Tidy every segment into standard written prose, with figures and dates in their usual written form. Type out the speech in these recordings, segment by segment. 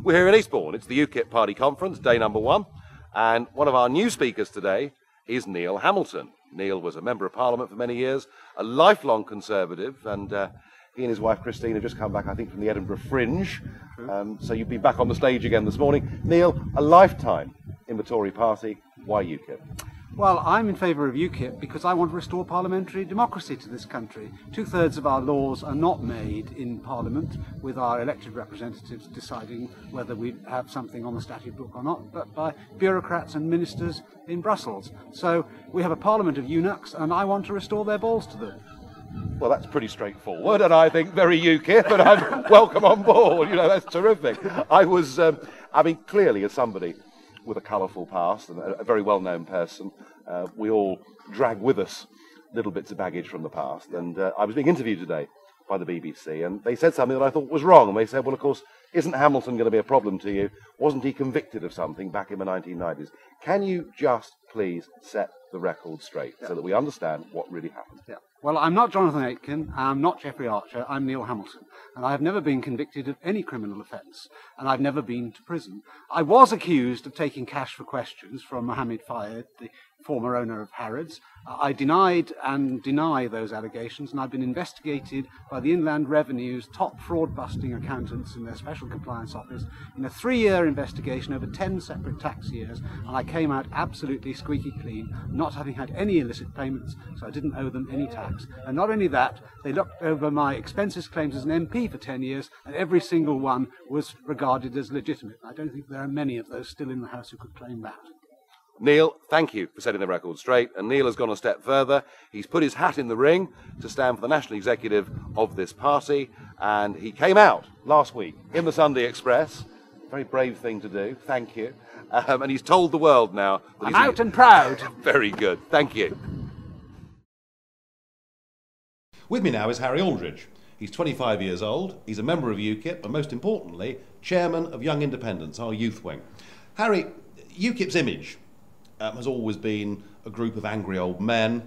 We're here in Eastbourne. It's the UKIP Party conference, day number 1. And one of our new speakers today is Neil Hamilton. Neil was a Member of Parliament for many years, a lifelong Conservative, and he and his wife Christine have just come back, I think, from the Edinburgh Fringe. So you've been back on the stage again this morning. Neil, a lifetime in the Tory party. Why UKIP? Well, I'm in favour of UKIP because I want to restore parliamentary democracy to this country. 2/3 of our laws are not made in Parliament with our elected representatives deciding whether we have something on the statute book or not, but by bureaucrats and ministers in Brussels. So we have a parliament of eunuchs, and I want to restore their balls to them. Well, that's pretty straightforward, and I think very UKIP, and I'm welcome on board. You know, that's terrific. I was, clearly as somebody with a colourful past and a very well-known person, we all drag with us little bits of baggage from the past. And I was being interviewed today by the BBC, and they said something that I thought was wrong. And they said, well, of course, isn't Hamilton going to be a problem to you? Wasn't he convicted of something back in the 1990s? Can you just please set the record straight so that we understand what really happened? Yeah. Well, I'm not Jonathan Aitken, I'm not Jeffrey Archer, I'm Neil Hamilton, and I have never been convicted of any criminal offence, and I've never been to prison. I was accused of taking cash for questions from Mohammed Fayed, the former owner of Harrods. I denied and deny those allegations, and I've been investigated by the Inland Revenue's top fraud-busting accountants in their Special Compliance Office in a 3-year investigation over 10 separate tax years, and I came out absolutely squeaky clean, not having had any illicit payments, so I didn't owe them any tax. And not only that, they looked over my expenses claims as an MP for 10 years, and every single one was regarded as legitimate. I don't think there are many of those still in the House who could claim that. Neil, thank you for setting the record straight. And Neil has gone a step further. He's put his hat in the ring to stand for the national executive of this party. And he came out last week in the Sunday Express. Very brave thing to do. Thank you. And he's told the world now that I'm out and proud. Very good. Thank you. With me now is Harry Aldridge. He's 25 years old, he's a member of UKIP, and most importantly, chairman of Young Independents, our youth wing. Harry, UKIP's image has always been a group of angry old men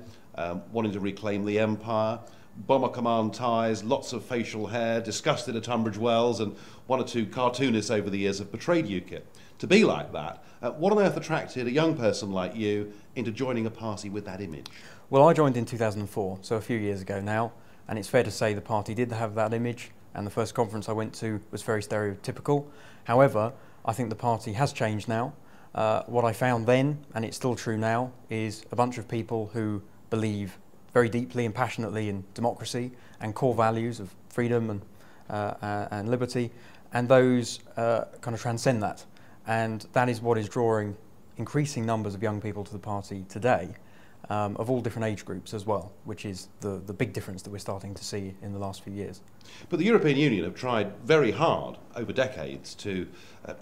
wanting to reclaim the empire, bomber command ties, lots of facial hair, disgusted at Tunbridge Wells, and 1 or 2 cartoonists over the years have portrayed UKIP to be like that. What on earth attracted a young person like you into joining a party with that image? Well, I joined in 2004, so a few years ago now, and it's fair to say the party did have that image, and the first conference I went to was very stereotypical. However, I think the party has changed now. What I found then, and it's still true now, is a bunch of people who believe very deeply and passionately in democracy and core values of freedom and liberty, and those kind of transcend that. And that is what is drawing increasing numbers of young people to the party today, of all different age groups as well, which is the big difference that we're starting to see in the last few years. But the European Union have tried very hard over decades to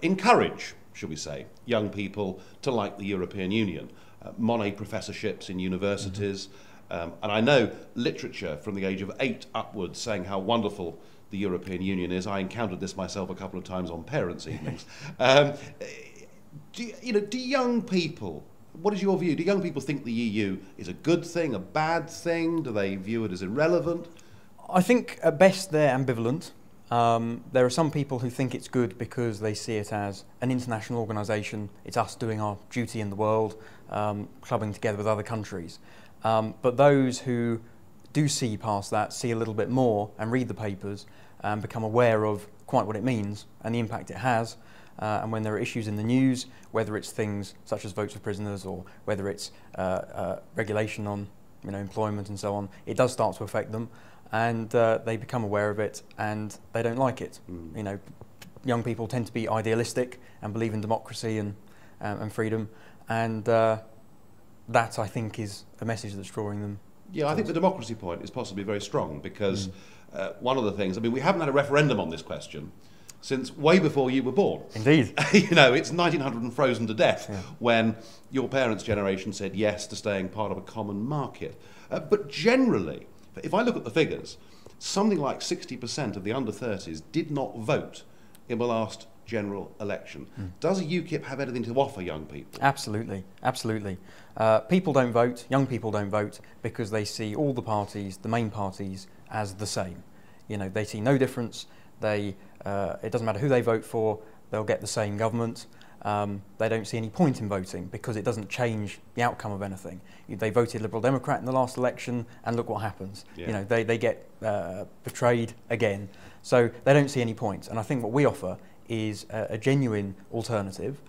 encourage, shall we say, young people to like the European Union. Monet professorships in universities, and I know literature from the age of 8 upwards saying how wonderful the European Union is. I encountered this myself a couple of times on parents' evenings. Do young people, what is your view? Do young people think the EU is a good thing, a bad thing? Do they view it as irrelevant? I think at best they're ambivalent. There are some people who think it's good because they see it as an international organisation. It's us doing our duty in the world, clubbing together with other countries. But those who do see past that, see a little bit more and read the papers and become aware of quite what it means and the impact it has. And when there are issues in the news, whether it's things such as votes for prisoners or whether it's regulation on employment and so on, it does start to affect them, and they become aware of it and they don't like it. Young people tend to be idealistic and believe in democracy and freedom, and that, I think, is a message that's drawing them. Yeah, I think the democracy point is possibly very strong because one of the things, we haven't had a referendum on this question since way before you were born. Indeed. It's 1900 and frozen to death when your parents' generation said yes to staying part of a common market. But generally, if I look at the figures, something like 60% of the under-30s did not vote in the last general election. Does UKIP have anything to offer young people? Absolutely, absolutely. People don't vote, young people don't vote, because they see all the parties, the main parties, as the same. They see no difference. It doesn't matter who they vote for, they'll get the same government. They don't see any point in voting because it doesn't change the outcome of anything. They voted Liberal Democrat in the last election, and look what happens. Yeah. You know, they get betrayed again. So they don't see any point. And I think what we offer is a genuine alternative.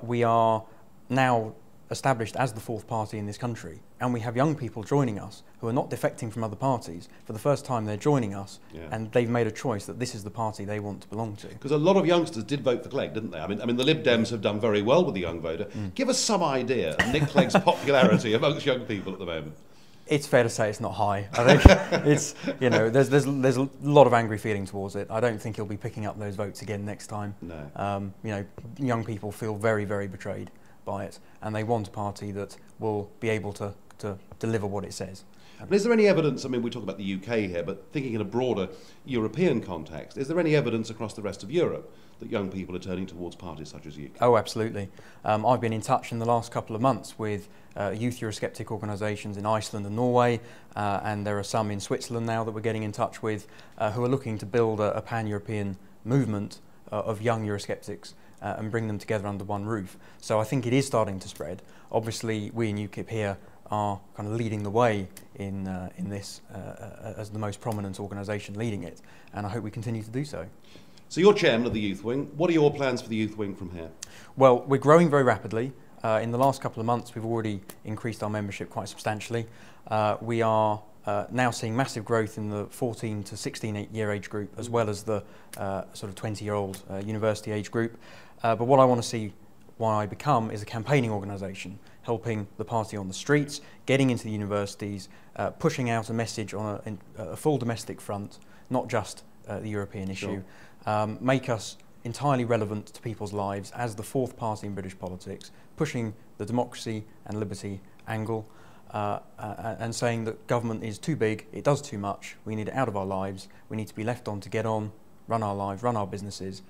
We are now established as the fourth party in this country, and we have young people joining us who are not defecting from other parties. For the first time, they're joining us, and they've made a choice that this is the party they want to belong to. Because a lot of youngsters did vote for Clegg, didn't they? I mean, the Lib Dems have done very well with the young voter. Give us some idea of Nick Clegg's popularity amongst young people at the moment. It's fair to say it's not high. I think it's, you know, there's a lot of angry feeling towards it. I don't think he'll be picking up those votes again next time. No. You know, young people feel very, very betrayed by it, and they want a party that will be able to deliver what it says. And is there any evidence, I mean, we talk about the UK here, but thinking in a broader European context, is there any evidence across the rest of Europe that young people are turning towards parties such as UKIP? Oh, absolutely. I've been in touch in the last couple of months with youth Eurosceptic organisations in Iceland and Norway, and there are some in Switzerland now that we're getting in touch with who are looking to build a pan-European movement of young Eurosceptics and bring them together under one roof. So I think it is starting to spread. Obviously, we in UKIP here are kind of leading the way in this as the most prominent organisation leading it, and I hope we continue to do so. So you're chairman of the Youth Wing. What are your plans for the Youth Wing from here? Well, we're growing very rapidly. In the last couple of months, we've already increased our membership quite substantially. We are now seeing massive growth in the 14 to 16-year age group, as well as the sort of 20-year-old university age group. But what I want to see why I become is a campaigning organisation, helping the party on the streets, getting into the universities, pushing out a message on a full domestic front, not just the European issue, make us entirely relevant to people's lives as the fourth party in British politics, pushing the democracy and liberty angle, and saying that government is too big, it does too much, we need it out of our lives, we need to be left on to get on, run our lives, run our businesses,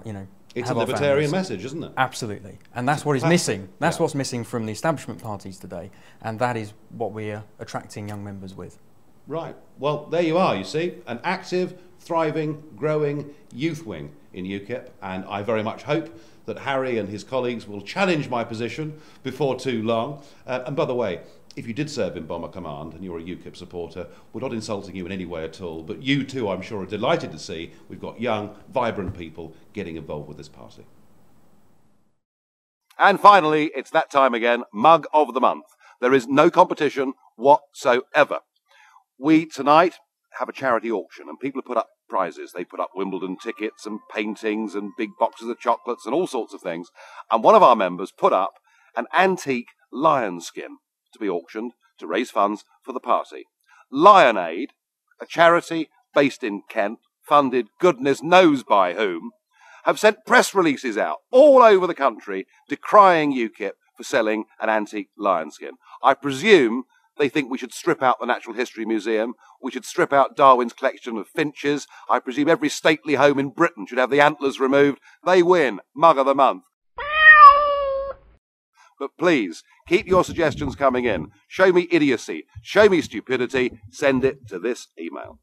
you know. It's a libertarian message, isn't it? Absolutely. And that's what is missing. That's what's missing from the establishment parties today. And that is what we're attracting young members with. Right. Well, there you are, you see. An active, thriving, growing youth wing in UKIP. And I very much hope that Harry and his colleagues will challenge my position before too long. And by the way, if you did serve in Bomber Command and you're a UKIP supporter, we're not insulting you in any way at all, but you too, I'm sure, are delighted to see we've got young, vibrant people getting involved with this party. And finally, it's that time again, Mug of the Month. There is no competition whatsoever. We tonight have a charity auction, and people have put up prizes. They put up Wimbledon tickets and paintings and big boxes of chocolates and all sorts of things. And one of our members put up an antique lion skin to be auctioned to raise funds for the party. Lion Aid, a charity based in Kent, funded goodness knows by whom, have sent press releases out all over the country decrying UKIP for selling an antique lion skin. I presume they think we should strip out the Natural History Museum, we should strip out Darwin's collection of finches, I presume every stately home in Britain should have the antlers removed. They win. Mug of the Month. But please, keep your suggestions coming in. Show me idiocy. Show me stupidity. Send it to this email.